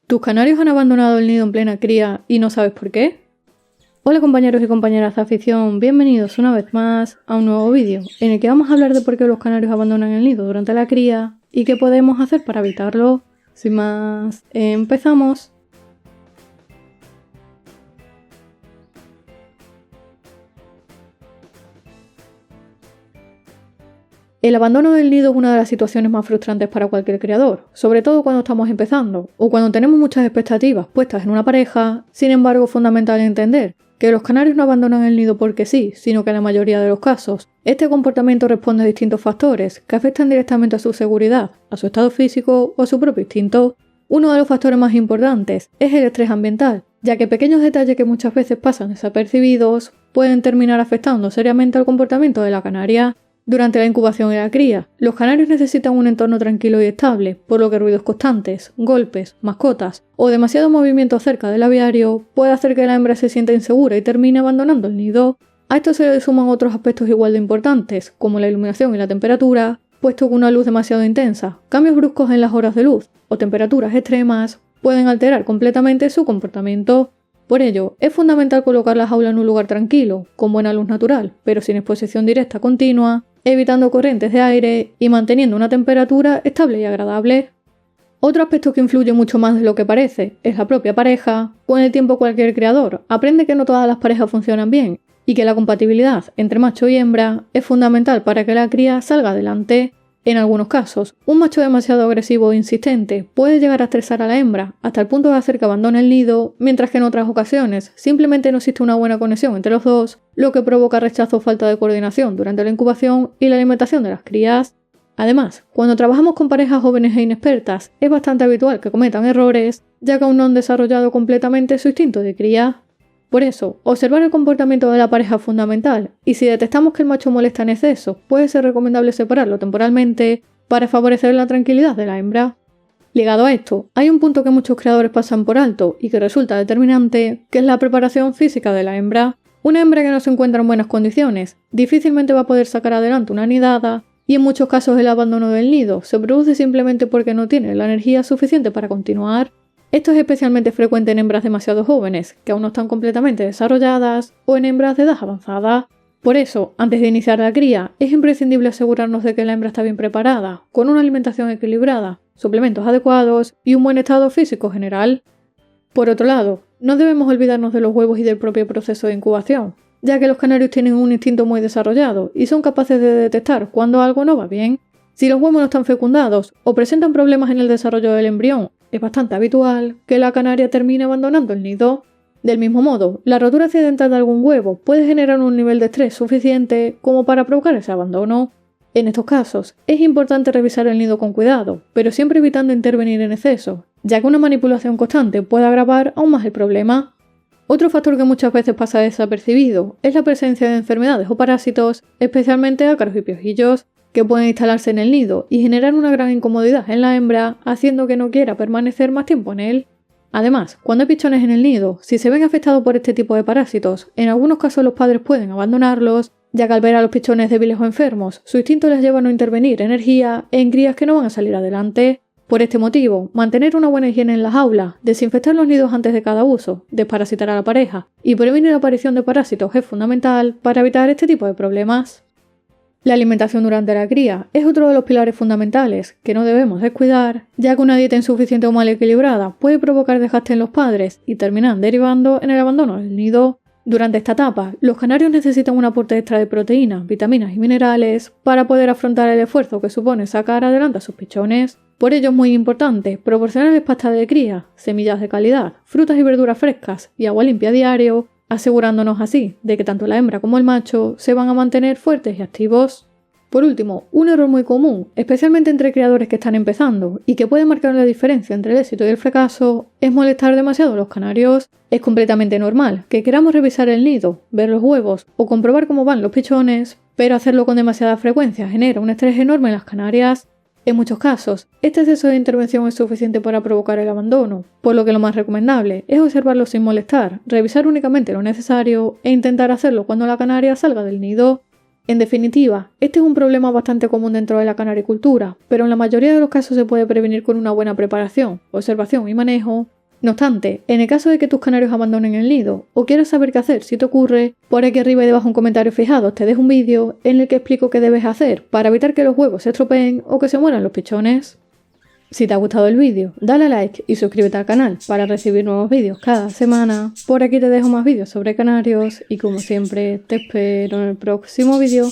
¿Tus canarios han abandonado el nido en plena cría y no sabes por qué? Hola compañeros y compañeras de afición, bienvenidos una vez más a un nuevo vídeo en el que vamos a hablar de por qué los canarios abandonan el nido durante la cría y qué podemos hacer para evitarlo. Sin más, empezamos. El abandono del nido es una de las situaciones más frustrantes para cualquier criador, sobre todo cuando estamos empezando o cuando tenemos muchas expectativas puestas en una pareja. Sin embargo, es fundamental entender que los canarios no abandonan el nido porque sí, sino que en la mayoría de los casos, este comportamiento responde a distintos factores que afectan directamente a su seguridad, a su estado físico o a su propio instinto. Uno de los factores más importantes es el estrés ambiental, ya que pequeños detalles que muchas veces pasan desapercibidos pueden terminar afectando seriamente al comportamiento de la canaria. Durante la incubación y la cría, los canarios necesitan un entorno tranquilo y estable, por lo que ruidos constantes, golpes, mascotas o demasiado movimiento cerca del aviario puede hacer que la hembra se sienta insegura y termine abandonando el nido. A esto se le suman otros aspectos igual de importantes, como la iluminación y la temperatura, puesto que una luz demasiado intensa, cambios bruscos en las horas de luz o temperaturas extremas pueden alterar completamente su comportamiento. Por ello, es fundamental colocar la jaula en un lugar tranquilo, con buena luz natural, pero sin exposición directa continua, evitando corrientes de aire y manteniendo una temperatura estable y agradable. Otro aspecto que influye mucho más de lo que parece es la propia pareja. Con el tiempo cualquier criador aprende que no todas las parejas funcionan bien y que la compatibilidad entre macho y hembra es fundamental para que la cría salga adelante. En algunos casos, un macho demasiado agresivo e insistente puede llegar a estresar a la hembra hasta el punto de hacer que abandone el nido, mientras que en otras ocasiones simplemente no existe una buena conexión entre los dos, lo que provoca rechazo o falta de coordinación durante la incubación y la alimentación de las crías. Además, cuando trabajamos con parejas jóvenes e inexpertas, es bastante habitual que cometan errores, ya que aún no han desarrollado completamente su instinto de cría. Por eso, observar el comportamiento de la pareja es fundamental, y si detectamos que el macho molesta en exceso, puede ser recomendable separarlo temporalmente para favorecer la tranquilidad de la hembra. Ligado a esto, hay un punto que muchos criadores pasan por alto y que resulta determinante, que es la preparación física de la hembra. Una hembra que no se encuentra en buenas condiciones difícilmente va a poder sacar adelante una nidada, y en muchos casos el abandono del nido se produce simplemente porque no tiene la energía suficiente para continuar. Esto es especialmente frecuente en hembras demasiado jóvenes, que aún no están completamente desarrolladas, o en hembras de edad avanzada. Por eso, antes de iniciar la cría, es imprescindible asegurarnos de que la hembra está bien preparada, con una alimentación equilibrada, suplementos adecuados y un buen estado físico general. Por otro lado, no debemos olvidarnos de los huevos y del propio proceso de incubación, ya que los canarios tienen un instinto muy desarrollado y son capaces de detectar cuando algo no va bien. Si los huevos no están fecundados o presentan problemas en el desarrollo del embrión, es bastante habitual que la canaria termine abandonando el nido. Del mismo modo, la rotura accidental de algún huevo puede generar un nivel de estrés suficiente como para provocar ese abandono. En estos casos, es importante revisar el nido con cuidado, pero siempre evitando intervenir en exceso, ya que una manipulación constante puede agravar aún más el problema. Otro factor que muchas veces pasa desapercibido es la presencia de enfermedades o parásitos, especialmente ácaros y piojillos, que pueden instalarse en el nido y generar una gran incomodidad en la hembra, haciendo que no quiera permanecer más tiempo en él. Además, cuando hay pichones en el nido, si se ven afectados por este tipo de parásitos, en algunos casos los padres pueden abandonarlos, ya que al ver a los pichones débiles o enfermos, su instinto les lleva a no intervenir energía en crías que no van a salir adelante. Por este motivo, mantener una buena higiene en las aulas, desinfectar los nidos antes de cada uso, desparasitar a la pareja y prevenir la aparición de parásitos es fundamental para evitar este tipo de problemas. La alimentación durante la cría es otro de los pilares fundamentales que no debemos descuidar, ya que una dieta insuficiente o mal equilibrada puede provocar desgaste en los padres y terminar derivando en el abandono del nido. Durante esta etapa, los canarios necesitan un aporte extra de proteínas, vitaminas y minerales para poder afrontar el esfuerzo que supone sacar adelante a sus pichones. Por ello es muy importante proporcionarles pasta de cría, semillas de calidad, frutas y verduras frescas y agua limpia a diario, asegurándonos así de que tanto la hembra como el macho se van a mantener fuertes y activos. Por último, un error muy común, especialmente entre criadores que están empezando y que puede marcar la diferencia entre el éxito y el fracaso, es molestar demasiado a los canarios. Es completamente normal que queramos revisar el nido, ver los huevos o comprobar cómo van los pichones, pero hacerlo con demasiada frecuencia genera un estrés enorme en las canarias. En muchos casos, este exceso de intervención es suficiente para provocar el abandono, por lo que lo más recomendable es observarlo sin molestar, revisar únicamente lo necesario e intentar hacerlo cuando la canaria salga del nido. En definitiva, este es un problema bastante común dentro de la canaricultura, pero en la mayoría de los casos se puede prevenir con una buena preparación, observación y manejo, No obstante, en el caso de que tus canarios abandonen el nido o quieras saber qué hacer si te ocurre, por aquí arriba y debajo en comentarios fijados te dejo un vídeo en el que explico qué debes hacer para evitar que los huevos se estropeen o que se mueran los pichones. Si te ha gustado el vídeo, dale a like y suscríbete al canal para recibir nuevos vídeos cada semana. Por aquí te dejo más vídeos sobre canarios y como siempre te espero en el próximo vídeo.